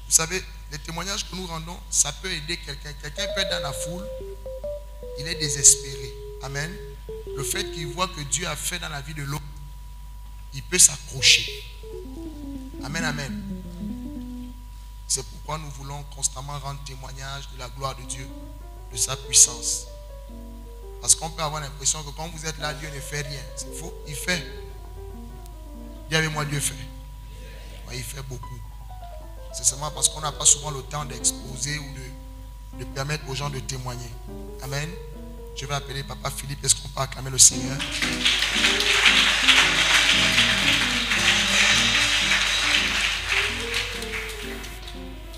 Vous savez, les témoignages que nous rendons, ça peut aider quelqu'un. Quelqu'un peut être dans la foule, il est désespéré. Amen. Le fait qu'il voit que Dieu a fait dans la vie de l'autre, il peut s'accrocher. Amen, amen. C'est pourquoi nous voulons constamment rendre témoignage de la gloire de Dieu, de sa puissance. Parce qu'on peut avoir l'impression que quand vous êtes là, Dieu ne fait rien. C'est faux, il fait. Dis avec moi, Dieu fait. Ouais, il fait beaucoup. C'est seulement parce qu'on n'a pas souvent le temps d'exposer ou de permettre aux gens de témoigner. Amen. Je vais appeler Papa Philippe. Est-ce qu'on peut acclamer le Seigneur?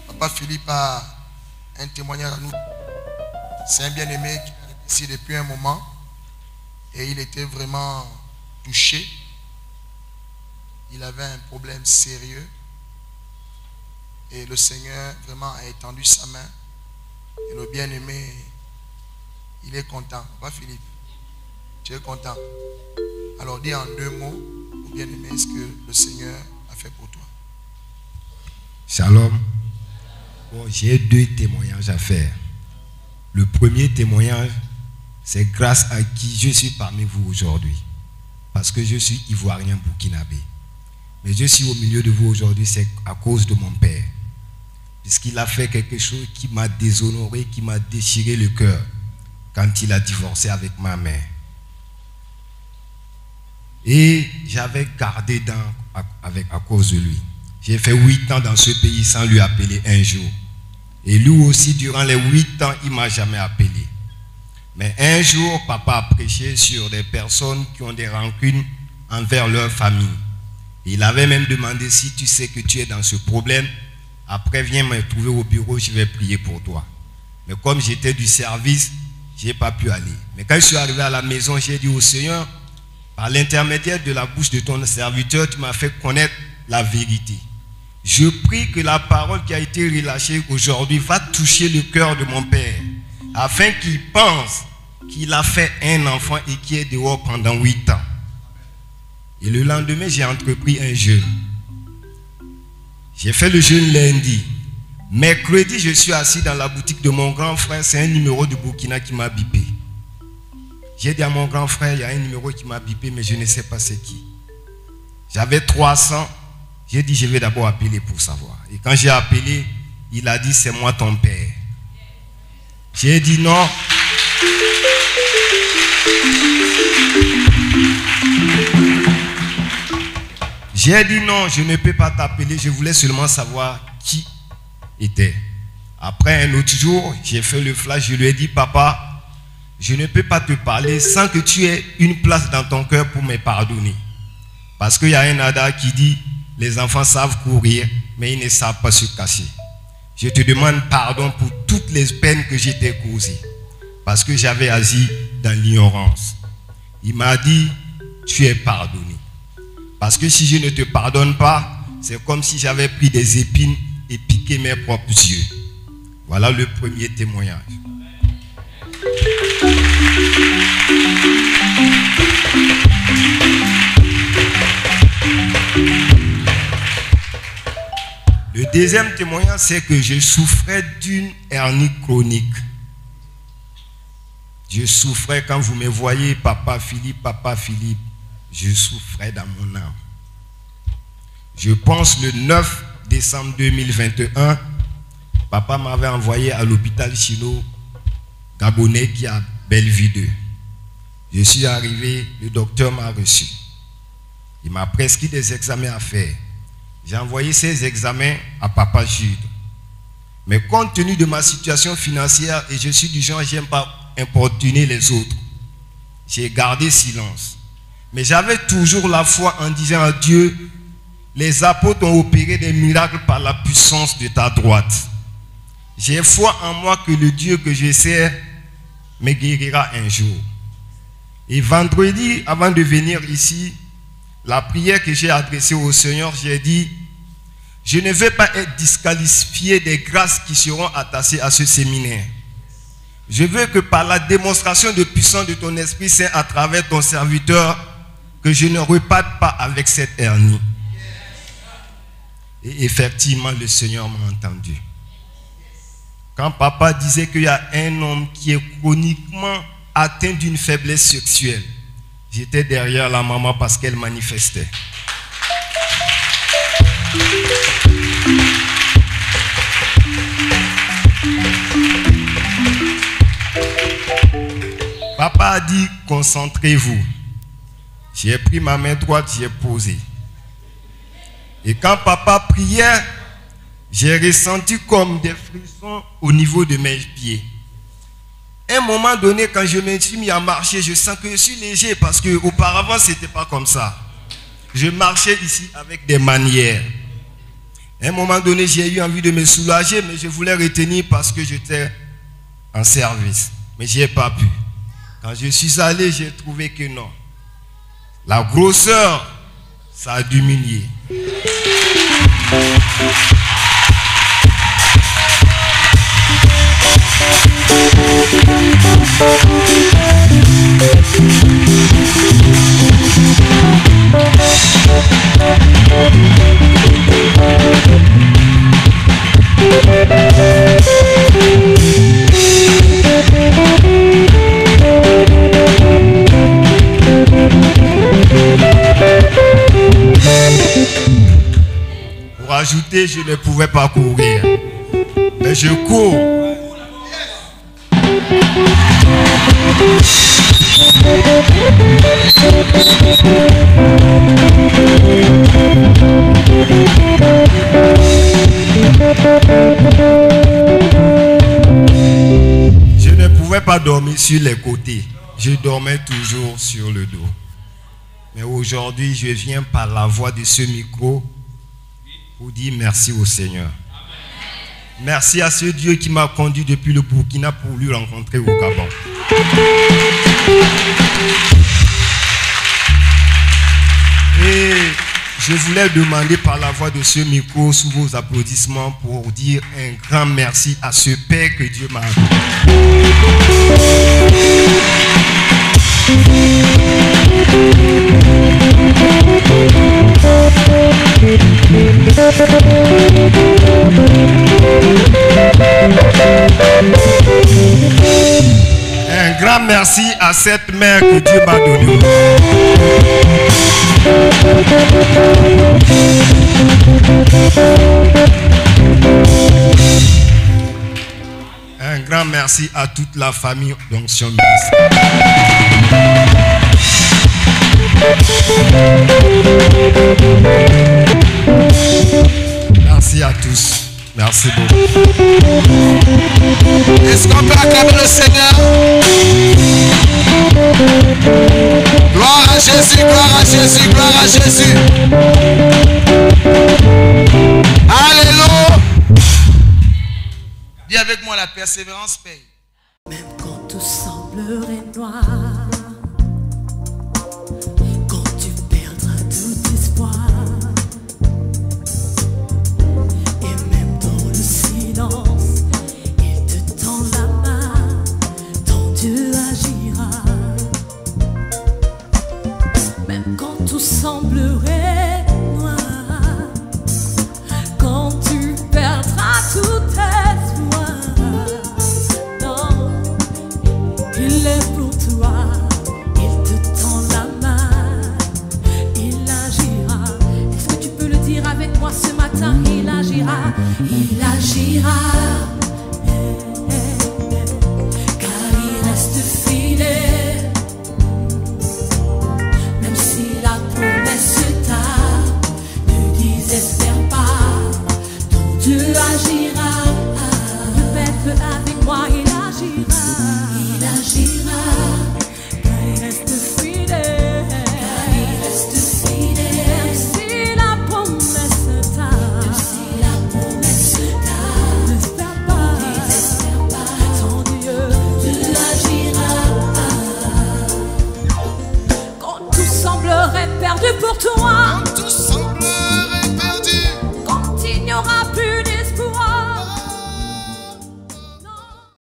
Papa Philippe a un témoignage à nous. C'est un bien-aimé qui est ici depuis un moment. Et il était vraiment touché. Il avait un problème sérieux. Et le Seigneur vraiment a étendu sa main. Et le bien-aimé, il est content. Papa Philippe, tu es content? Alors dis en 2 mots au bien-aimé ce que le Seigneur a fait pour toi. Shalom. Bon, j'ai 2 témoignages à faire. Le premier témoignage, c'est grâce à qui je suis parmi vous aujourd'hui. Parce que je suis ivoirien burkinabé. Mais je suis au milieu de vous aujourd'hui, c'est à cause de mon père. Puisqu'il a fait quelque chose qui m'a déshonoré, qui m'a déchiré le cœur quand il a divorcé avec ma mère. Et j'avais gardé à cause de lui. J'ai fait 8 ans dans ce pays sans lui appeler un jour. Et lui aussi, durant les 8 ans, il ne m'a jamais appelé. Mais un jour, papa a prêché sur des personnes qui ont des rancunes envers leur famille. Il avait même demandé, si tu sais que tu es dans ce problème, après viens me trouver au bureau, je vais prier pour toi. Mais comme j'étais du service, je n'ai pas pu aller. Mais quand je suis arrivé à la maison, j'ai dit au Seigneur, par l'intermédiaire de la bouche de ton serviteur, tu m'as fait connaître la vérité. Je prie que la parole qui a été relâchée aujourd'hui va toucher le cœur de mon père, afin qu'il pense qu'il a fait un enfant et qu'il est dehors pendant 8 ans. Et le lendemain, j'ai entrepris un jeûne. J'ai fait le jeûne lundi. Mercredi, je suis assis dans la boutique de mon grand frère. C'est un numéro de Burkina qui m'a bipé. J'ai dit à mon grand frère, il y a un numéro qui m'a bipé, mais je ne sais pas c'est qui. J'avais 300. J'ai dit, je vais d'abord appeler pour savoir. Et quand j'ai appelé, il a dit, c'est moi ton père. J'ai dit non. J'ai dit non, je ne peux pas t'appeler, je voulais seulement savoir qui était. Après un autre jour, j'ai fait le flash, je lui ai dit, papa, je ne peux pas te parler sans que tu aies une place dans ton cœur pour me pardonner. Parce qu'il y a un ada qui dit, les enfants savent courir, mais ils ne savent pas se cacher. Je te demande pardon pour toutes les peines que j'ai t'ai causées. Parce que j'avais agi dans l'ignorance. Il m'a dit, tu es pardonné. Parce que si je ne te pardonne pas, c'est comme si j'avais pris des épines et piqué mes propres yeux. Voilà le premier témoignage. Le deuxième témoignage, c'est que je souffrais d'une hernie chronique. Je souffrais, quand vous me voyez, papa Philippe, je souffrais dans mon âme. Je pense le 9 décembre 2021, papa m'avait envoyé à l'hôpital chino gabonais qui est à Bellevue 2. Je suis arrivé, le docteur m'a reçu. Il m'a prescrit des examens à faire. J'ai envoyé ces examens à papa Jude. Mais compte tenu de ma situation financière, et je suis du genre, j'aime pas importuner les autres, j'ai gardé silence. Mais j'avais toujours la foi en disant à Dieu, les apôtres ont opéré des miracles par la puissance de ta droite. J'ai foi en moi que le Dieu que je sers me guérira un jour. Et vendredi, avant de venir ici, la prière que j'ai adressée au Seigneur, j'ai dit, je ne veux pas être disqualifié des grâces qui seront attachées à ce séminaire. Je veux que par la démonstration de puissance de ton Esprit Saint à travers ton serviteur, que je ne reparte pas avec cette hernie. Et effectivement, le Seigneur m'a entendu. Quand papa disait qu'il y a un homme qui est chroniquement atteint d'une faiblesse sexuelle, j'étais derrière la maman parce qu'elle manifestait. Papa a dit, concentrez-vous. J'ai pris ma main droite, j'ai posé. Et quand papa priait, j'ai ressenti comme des frissons au niveau de mes pieds. À un moment donné, quand je me suis mis à marcher, je sens que je suis léger parce qu'auparavant, ce n'était pas comme ça. Je marchais ici avec des manières. À un moment donné, j'ai eu envie de me soulager, mais je voulais retenir parce que j'étais en service. Mais je n'ai pas pu. Quand je suis allé, j'ai trouvé que non. La grosseur, ça a diminué. Pour ajouter, je ne pouvais pas courir. Mais je cours. Je ne pouvais pas dormir sur les côtés. Je dormais toujours sur le dos. Mais aujourd'hui, je viens par la voix de ce micro pour dire merci au Seigneur. Merci à ce Dieu qui m'a conduit depuis le Burkina pour lui rencontrer au Gabon. Et je voulais demander par la voix de ce micro, sous vos applaudissements, pour dire un grand merci à ce Père que Dieu m'a donné. Un grand merci à cette mère que Dieu m'a donnée. Un grand merci à toute la famille d'Onction Ministère. Merci à tous. Merci beaucoup. Est-ce qu'on peut acclamer le Seigneur? Gloire à Jésus, gloire à Jésus, gloire à Jésus. Alléluia. Dis avec moi, la persévérance paye. Même quand tout semblerait noir, quand tu perdras tout espoir, et même dans le silence, il te tend la main, ton Dieu agira. Même quand tout semblerait noir, quand tu perdras tout espoir, non, il est pour toi, il te tend la main, il agira. Est-ce que tu peux le dire avec moi ce matin? Il agira, il agira.